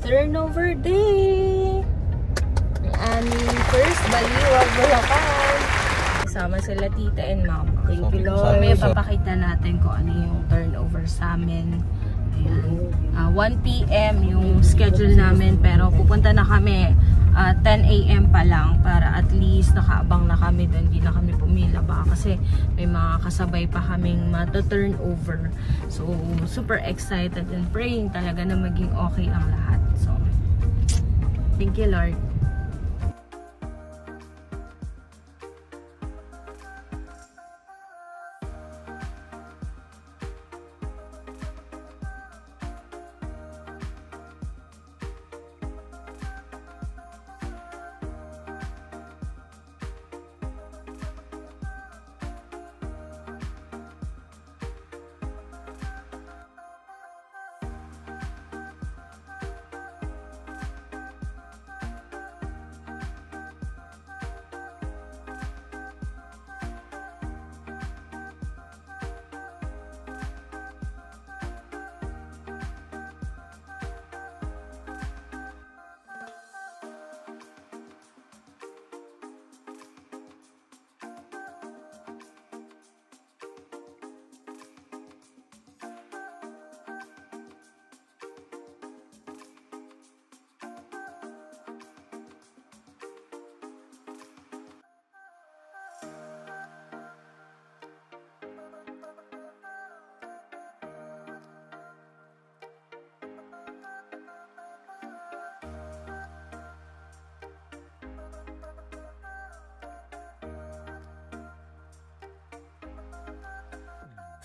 turnover day! Ang aming first Baliwag Bulacan. Kasama sila tita and mama. Thank you, Lord. May papakita natin kung ano yung turnover sa amin. Ayan. 1 PM yung schedule namin, pero pupunta na kami 10 AM pa lang para at least nakaabang na kami doon. Hindi na kami pumila ba kasi may mga kasabay pa kaming turn over. So, super excited and praying talaga na maging okay ang lahat. So, thank you, Lord.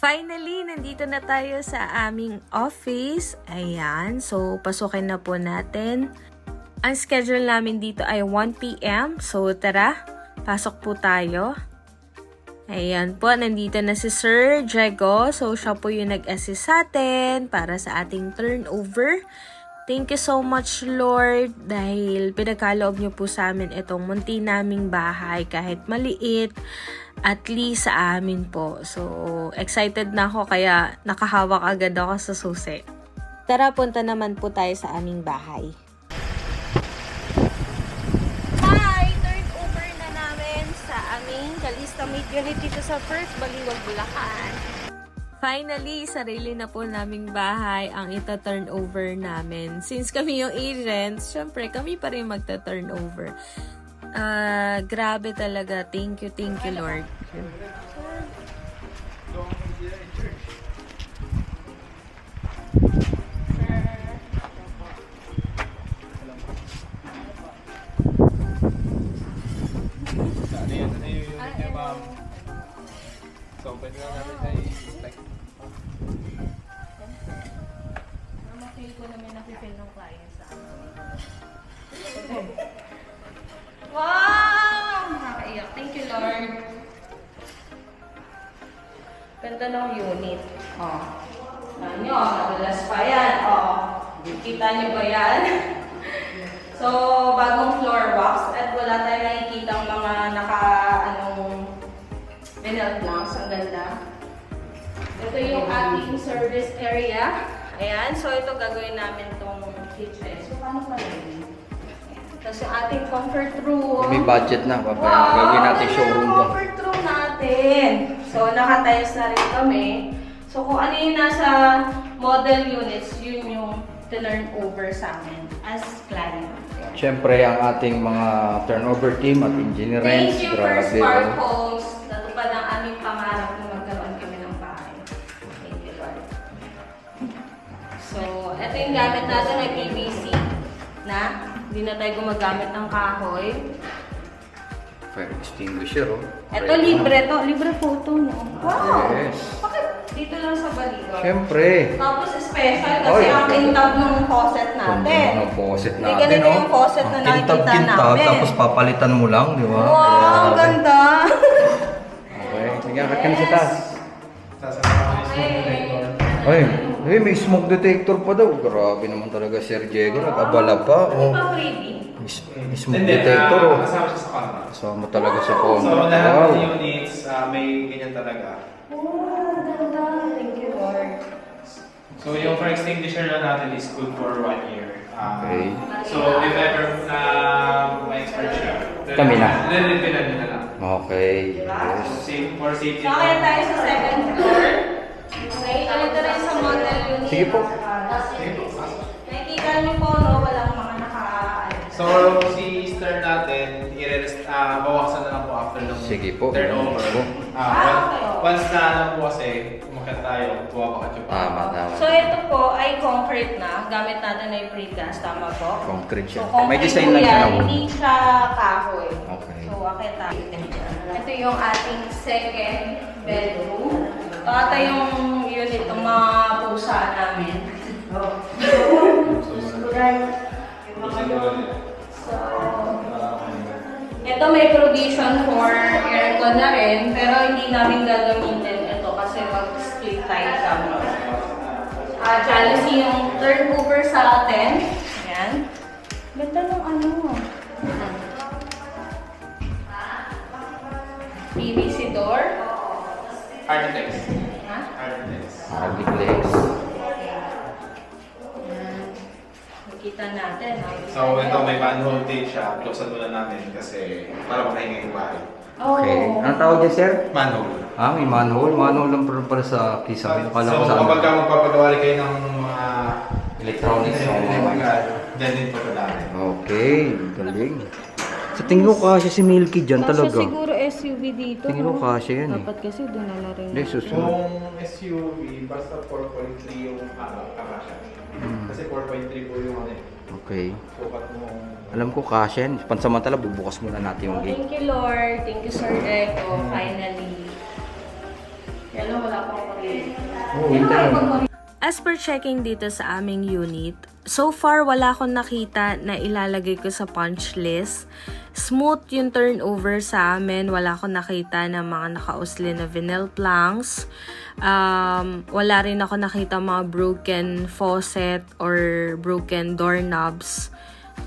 Finally, nandito na tayo sa aming office. Ayan. So, pasukin na po natin. Ang schedule namin dito ay 1 PM. So, tara. Pasok po tayo. Ayan po. Nandito na si Sir Diego. So, siya po yung nag-assist sa atin para sa ating turnover. Thank you so much, Lord, dahil pinagkaloob niyo po sa amin itong munti naming bahay kahit maliit. At least sa amin po. So, excited na ako kaya nakahawak agad ako sa susi. Tara, punta naman po tayo sa aming bahay. Hi! Turnover na namin sa aming Calista Meat Unit dito sa First Baliwag, Bulacan. Finally, sarili na po naming bahay ang ita-turnover namin. Since kami yung agents, syempre kami pa rin magta-turnover. Grabe talaga. Thank you, Lord. So, pwede na namin tayo like Feel ko namin nakipil ng client sa amin. Wow! Nakakaiyak. Thank you, Lord. Ganda ng unit. Oh. Nyo, madalas pa yan. Oh. Kita nyo ba yan? So, bagong floor wax at wala tayong nakikita ang mga vinyl planks. Ang ganda. Ito yung ating service area. Ayan. So, ito gagawin namin tong kitchen. So, paano pa rin? Tapos yung ating comfort room. May budget na. Gagawin natin showroom doon. Comfort room natin. So, nakatiles na rin kami. So, kung ano yung nasa model units, yun yung turn over sa amin as client. Siyempre, ang ating mga turnover team at engineers. Thank you for Spark Homes. Natupad ang aming pangarap na magkaroon kami ng bahay. Thank you, Lord. So, ito yung gamit natin ay PVC na. Hindi na tayo gumagamit ng kahoy. Fire extinguisher, oh. Ito, libre to. Libre photo, no? Wow! Yes. Bakit dito lang sa Baliwag? Siyempre. Tapos special kasi ang kintab ng faucet natin. Ang faucet Hindi natin, ganito yung faucet na nakikita namin. Tapos papalitan mo lang, di ba? Wow! Ang ganda! Okay. Tingnan ka na sa taas. sasama ko yung smoke detector. Ay, may smoke detector pa daw. Grabe naman talaga, Sir Diego. Nag-abala pa. Ano pa freebie? May smoke detector, oh. Kasama siya sa contract. Kasama talaga sa So, contract. lahat Wow. ng units, may ganyan talaga. Oh, ganda. Thank you, Lord. So, yung fire extinguisher na natin is good for 1 year. Okay. So, if ever na may expert siya, Kami na. Lilipinan niya na lang. Okay. Yes. For safety. So, kaya tayo sa second floor. Okay, ganito rin sa model unit. Sige po. Nakikita niyo po, no? Walang mga So, si Stern natin, bawasan na lang po after ng Sige po. turnover. Okay. Once na ano po kasi, umakyat tayo, buwabakat yung Tama. So, ito po ay concrete na. Gamit natin ay precast. Tama po? Concrete siya. So, concrete May design po lang siya yan, na hindi siya kahoy. Okay. So, okay tayo. Ito yung ating second bedroom. Ito yung unit ng mga pusa namin. So, ito may provision for aircon na rin, pero hindi namin gagamitin ito kasi mag-split tayo kami. Jealousy yung turnover sa atin. Ayan. Ganda ng ano. PVC door. Architects. Ha? Architects. Architects. Makita natin. So, ito may manhole tape siya. Closean muna namin kasi para makahinga yung bahay. Okay. Anong tawag niya, sir? Manhole. May manhole. Manhole lang para sa kisame. Akala ko So, sa kapag magpapagawa rin kayo ng mga electronics. dyan din po namin. Okay. Galing. Sa tingin ko kasi si Milky dyan talaga. Kasi siguro SUV dito. Tingin ko kasi yan eh. Dapat kasi doon na rin. Hindi, susunod. Kung SUV, basta 4.3 yung kakasya. Kasi 4.3 po yung ano eh. Okay. Sukat mo. Alam ko kasi yan. Pansamantala, bubukas muna natin yung gate. Thank you, Lord. Thank you, Sir Echo. Finally. Yan wala pang pag-ibig. As per checking dito sa aming unit, so far wala akong nakita na ilalagay ko sa punch list. Smooth yung turnover sa amin. Wala akong nakita na mga nakausli na vinyl planks. Wala rin ako nakita mga broken faucet or broken doorknobs.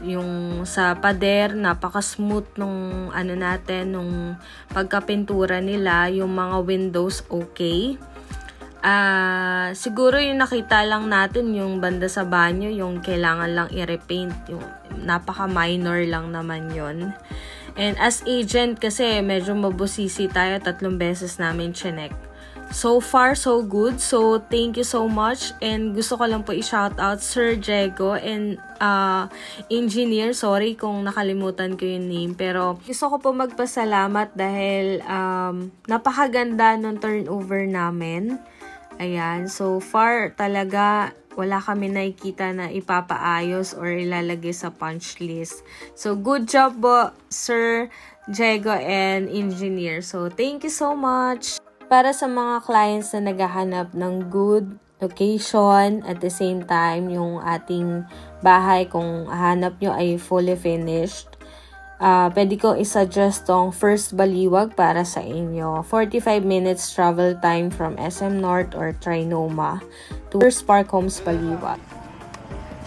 Yung sa pader, napaka-smooth nung ano natin, nung pagkapintura nila. Yung mga windows okay. Siguro yung nakita lang natin yung banda sa banyo, yung kailangan lang i-repaint, yung napaka-minor lang naman yon. And as agent kasi medyo mabusisi tayo, 3 beses namin chinek. So far, so good. So, thank you so much. And gusto ko lang po i-shoutout Sir Diego and engineer. Sorry kung nakalimutan ko yung name. Pero gusto ko po magpasalamat dahil napakaganda ng turnover namin. Ayan, so far talaga wala kami nakikita na ipapaayos or ilalagay sa punch list. So good job po, Sir Diego and engineer. So thank you so much. Para sa mga clients na naghahanap ng good location at the same time yung ating bahay kung hanap nyo ay fully finished. Pwede ko isuggest tong First Baliwag para sa inyo. 45 minutes travel time from SM North or Trinoma to First Park Homes Baliwag.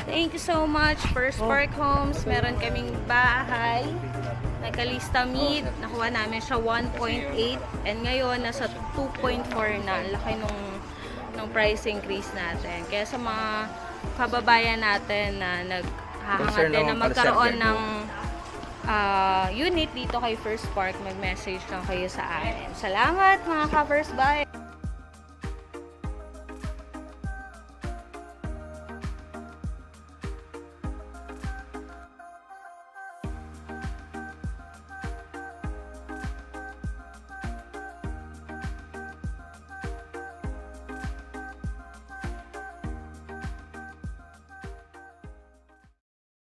Thank you so much, First Park Homes. Meron kaming bahay. Nagkalista mid. Nakuha namin siya 1.8 and ngayon nasa 2.4 na. Laki nung price increase natin. Kaya sa mga kababayan natin na naghahangad din na magkaroon ng unit dito kay First Park, mag-message lang kayo sa amin. Salamat mga ka-First Buy!